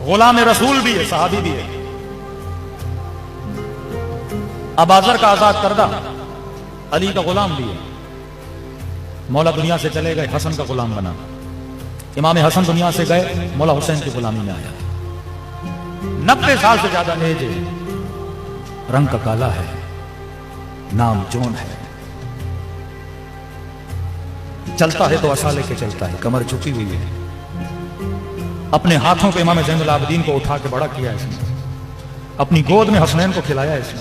غلام رسول بھی ہے، صحابی بھی ہے۔ ابازر کا آزاد کردہ، علی کا غلام بھی ہے۔ مولا دنیا سے چلے گئے، حسن کا غلام بنا۔ امام حسن دنیا سے گئے، مولا حسین کی غلامی میں آیا۔ 90 سال سے زیادہ ایج ہے، رنگ کا کالا ہے، نام جون ہے، چلتا ہے تو عصا لے کے چلتا ہے، کمر جھکی ہوئی ہے۔ اپنے ہاتھوں پہ امام زین العابدین کو اٹھا کے بڑا کیا اس نے، اپنی گود میں حسنین کو کھلایا اس نے۔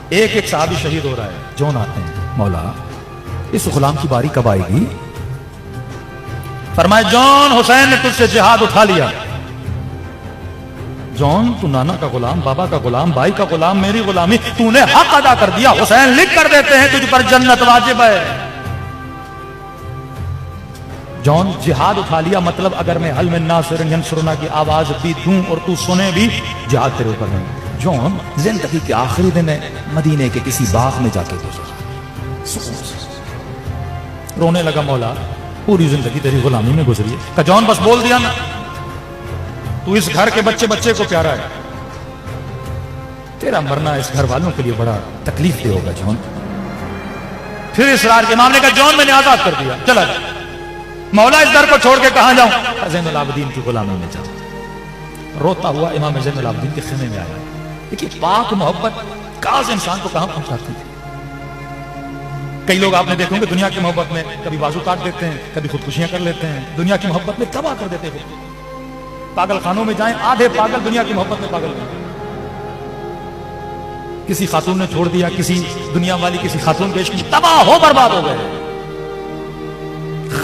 ایک ایک صحابی شہید ہو رہا ہے، جون آتے ہیں، مولا اس غلام کی باری کب آئے گی؟ فرمائے جون، حسین نے تجھ سے جہاد اٹھا لیا۔ جون، تو نانا کا غلام، بابا کا غلام، بھائی کا غلام، میری غلامی، تو نے حق ادا کر دیا۔ حسین لکھ کر دیتے ہیں تجھ پر جنت واجب ہے۔ جون، جہاد اٹھا لیا مطلب اگر میں حل من ناصر ینصرنا کی آواز بھی دوں اور تو سنے بھی، جہاد تیرے اوپر ہے۔ جون، زندگی کے آخری دن ہے، مدینے کے کسی باغ میں جا کے گزر، رونے لگا۔ مولا پوری زندگی تیری غلامی میں گزری ہے۔ کہ جون بس بول دیا نا، تو اس گھر کے بچے بچے کو پیارا ہے، تیرا مرنا اس گھر والوں کے لیے بڑا تکلیف دہ ہوگا جون۔ پھر اصرار کے معاملے کا، جون میں نے آزاد کر دیا، چلا جا۔ مولا اس در کو چھوڑ کے کہاں جاؤں؟ زین العابدین کی غلامی میں جاؤں۔ روتا ہوا امام زین العابدین کے خیمے میں آیا۔ دیکھیے پاک محبت کاز انسان کو کہاں پہنچاتی ہے۔ کئی لوگ آپ نے دیکھیں گے دنیا کی محبت میں کبھی بازو کاٹ دیتے ہیں، کبھی خودکشیاں کر لیتے ہیں، دنیا کی محبت میں تباہ کر دیتے ہیں۔ پاگل خانوں میں جائیں، آدھے پاگل دنیا کی محبت میں پاگل ہیں۔ کسی خاتون نے چھوڑ دیا، کسی دنیا والی کسی خاتون کے عشق میں تباہ ہو برباد ہو گئے۔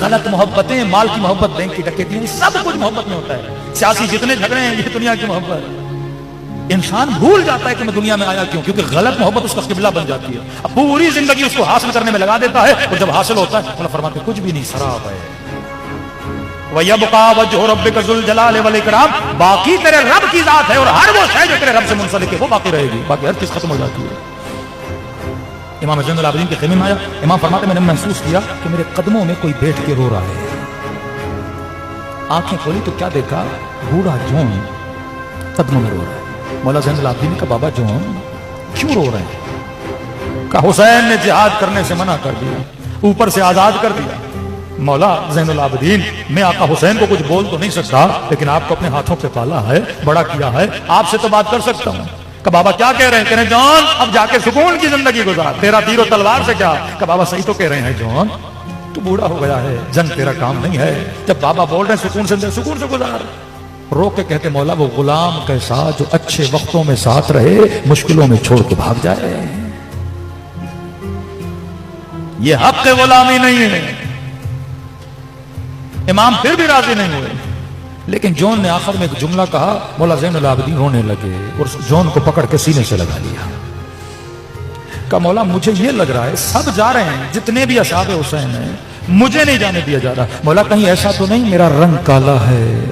غلط محبتیں، مال کی محبت، بینک کی ڈکیتی، سب کچھ محبت میں ہوتا ہے۔ سیاسی جتنے جھگڑے ہیں یہ دنیا کی محبت۔ انسان بھول جاتا ہے کہ میں دنیا میں آیا کیوں، کیونکہ غلط محبت اس کا قبلہ بن جاتی ہے۔ اب پوری زندگی اس کو حاصل کرنے میں لگا دیتا ہے، اور جب حاصل ہوتا ہے اللہ فرماتے کچھ بھی نہیں، سراب ہے۔ وَيَبْقَى وَجْهُ رَبِّكَ ذُو الْجَلَالِ وَالْإِكْرَامِ، باقی تیرے رب کی ذات ہے، اور ہر وہ شے جو تیرے رب سے منسلک ہے وہ باقی رہے گی، باقی ہر چیز ختم ہو جاتی ہے۔ امام زین العابدین کے خیمے میں آیا، امام فرماتے میں نے محسوس کیا کہ میرے قدموں میں کوئی بیٹھ کے رو رہا ہے۔ آنکھیں کھولی تو کیا دیکھا؟ بوڑھا جون قدموں میں رو رہا ہے۔ مولا زین العابدین نے کہا بابا جون کیوں رو رہے ہیں؟ کہا حسین نے جہاد کرنے سے منع کر دیا، اوپر سے آزاد کر دیا۔ مولا زین العابدین، میں آقا حسین کو کچھ بول تو نہیں سکتا، لیکن آپ کو اپنے ہاتھوں پہ پالا ہے، بڑا کیا ہے، آپ سے تو بات کر سکتا ہوں۔ کہ بابا کیا کہہ رہے ہیں؟ کہہ رہے ہیں جون اب جا کے سکون کی زندگی گزار، تیرا تیر و تلوار سے کیا؟ کہ بابا صحیح تو کہہ رہے ہیں جون، تو بوڑھا ہو گیا ہے، جنگ تیرا کام نہیں ہے۔ جب بابا بول رہے ہیں سکون سے گزار۔ رو کے کہتے مولا وہ غلام کیسا جو اچھے وقتوں میں ساتھ رہے، مشکلوں میں چھوڑ کے بھاگ جائے۔ یہ حق غلامی نہیں ہے۔ امام پھر بھی راضی نہیں ہوئے، لیکن جون نے آخر میں ایک جملہ کہا، مولا زین العابدین رونے لگے اور جون کو پکڑ کے سینے سے لگا لیا۔ کہا مولا مجھے یہ لگ رہا ہے سب جا رہے ہیں، جتنے بھی اصحاب حسین ہیں، مجھے نہیں جانے دیا جا رہا۔ مولا کہیں ایسا تو نہیں میرا رنگ کالا ہے؟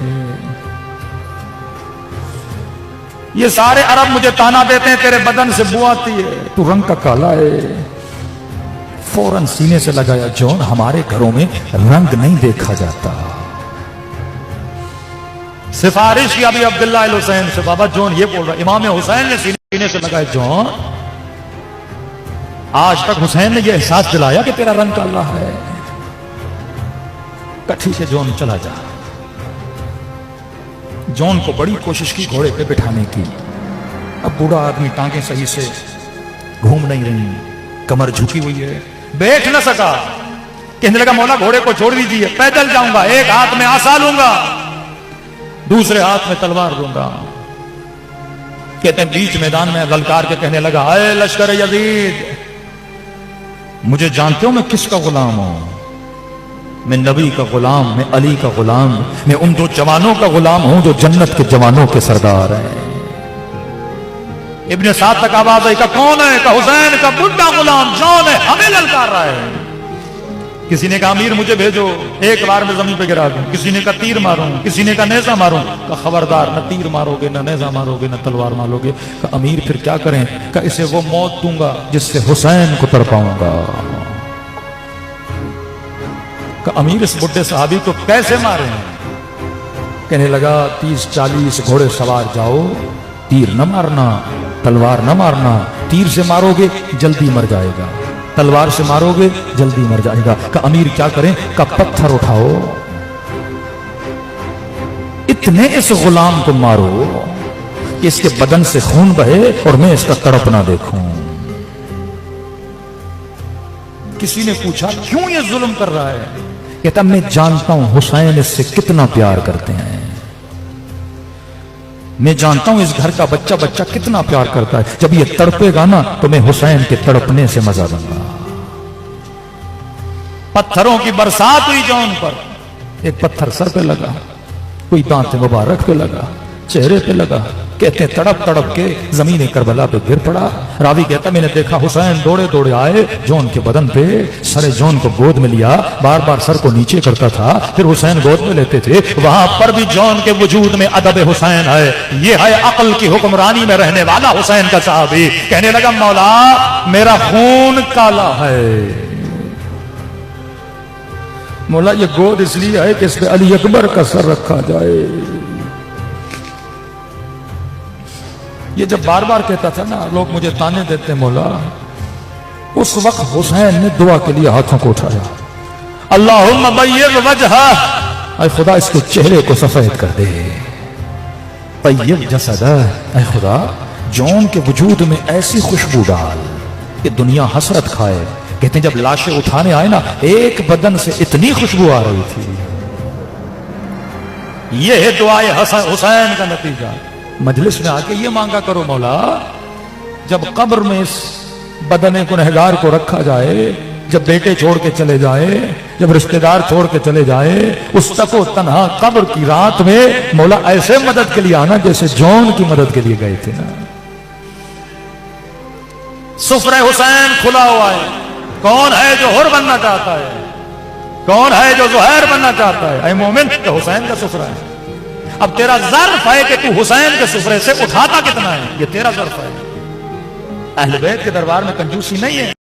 یہ سارے عرب مجھے تانا دیتے ہیں تیرے بدن سے بو آتی ہے، تو رنگ کا کالا ہے۔ فوراً سینے سے لگایا جون ہمارے گھروں میں رنگ نہیں دیکھا جاتا۔ سفارش کی ابھی عبداللہ الحسین سے، بابا جون یہ بول رہا، امام حسین نے سینے سے لگایا جون آج تک حسین نے یہ احساس دلایا کہ تیرا رنگ کالا ہے؟ کٹھی سے جون چلا جا۔ جون کو بڑی کوشش کی گھوڑے پہ بٹھانے کی، اب بوڑھا آدمی ٹانگیں صحیح سے گھوم نہیں رہی، کمر جھکی ہوئی ہے، بیٹھ نہ سکا۔ کہنے لگا مولا گھوڑے کو چھوڑ دیجیے، پیدل جاؤں گا، ایک ہاتھ میں عصا لوں گا، دوسرے ہاتھ میں تلوار لوں گا۔ کہتے ہیں بیچ میدان میں للکار کے کہنے لگا اے لشکر یزید، مجھے جانتے ہو میں کس کا غلام ہوں؟ میں نبی کا غلام، میں علی کا غلام، میں ان دو جوانوں کا غلام ہوں جو جنت کے جوانوں کے سردار ہیں۔ ابن سعد تک آواز آئی کہ کون ہے؟ کہ حسین کا بڑھا غلام جون ہے، ہمیں للکار رہا ہے۔ کسی نے کہا امیر مجھے بھیجو، ایک بار میں زمین پہ گرا دوں۔ کسی نے کہا تیر ماروں، کسی نے کہا نیزہ ماروں۔ کہ خبردار، نہ تیر مارو گے، نہ نیزہ مارو گے، نہ تلوار مارو گے۔ کہ امیر پھر کیا کریں؟ کہ اسے وہ موت دوں گا جس سے حسین کو تڑپاؤں گا۔ کہ امیر اس بڈھے صحابی کو کیسے مارے ہیں؟ کہنے لگا 30-40 گھوڑے سوار جاؤ، تیر نہ مارنا، تلوار نہ مارنا، تیر سے مارو گے جلدی مر جائے گا، تلوار سے مارو گے جلدی مر جائے گا۔ کہ امیر کیا کریں؟ کہ پتھر اٹھاؤ، اتنے اس غلام کو مارو کہ اس کے بدن سے خون بہے اور میں اس کا تڑپنا دیکھوں۔ کسی نے پوچھا کیوں یہ ظلم کر رہا ہے؟ کہتا میں جانتا ہوں حسین اس سے کتنا پیار کرتے ہیں، میں جانتا ہوں اس گھر کا بچہ کتنا پیار کرتا ہے، جب یہ تڑپے گا نا تو میں حسین کے تڑپنے سے مزہ لوں گا۔ پتھروں کی برسات ہوئی جون پر، ایک پتھر سر پہ لگا، کوئی دانت مبارک پہ لگا، چہرے پہ لگا، کہتے ہیں تڑپ تڑپ کے زمین کربلا پہ گر پڑا۔ راوی کہتا میں نے دیکھا حسین دوڑے دوڑے آئے جون کے بدن پہ، سر جون کو گود میں لیا، بار بار سر کو نیچے کرتا تھا، پھر حسین گود میں لیتے تھے۔ وہاں پر بھی جون کے وجود میں ادب حسین ہے، یہ ہے عقل کی حکمرانی میں رہنے والا حسین کا صحابی۔ کہنے لگا مولا میرا خون کالا ہے، مولا یہ گود اس لیے ہے کہ اس پہ علی اکبر کا سر رکھا جائے۔ یہ جب بار بار کہتا تھا نا لوگ مجھے تانے دیتے مولا، اس وقت حسین نے دعا کے لیے ہاتھوں کو اٹھایا، اللہم بیض وجہہ، اے خدا اس کے چہرے کو سفید کر دے، طیب جسدہ، اے خدا جون کے وجود میں ایسی خوشبو ڈال کہ دنیا حسرت کھائے۔ کہتے ہیں جب لاشیں اٹھانے آئے نا ایک بدن سے اتنی خوشبو آ رہی تھی۔ یہ ہے دعائے حسین کا نتیجہ۔ مجلس میں آ کے یہ مانگا کرو مولا جب قبر میں اس بدن گنہگار کو رکھا جائے، جب بیٹے چھوڑ کے چلے جائے، جب رشتہ دار چھوڑ کے چلے جائے، اس تک و تنہا قبر کی رات میں مولا ایسے مدد کے لیے آنا جیسے جون کی مدد کے لیے گئے تھے نا۔ سفرہ حسین کھلا ہوا ہے، کون ہے جو حر بننا چاہتا ہے؟ کون ہے جو زہیر بننا چاہتا ہے؟ اے مومن تو حسین کا سفرہ ہے۔ اب تیرا ظرف ہے کہ تو حسین کے سفرے سے اٹھاتا کتنا ہے، یہ تیرا ظرف ہے۔ اہل بیت کے دربار میں کنجوسی نہیں ہے،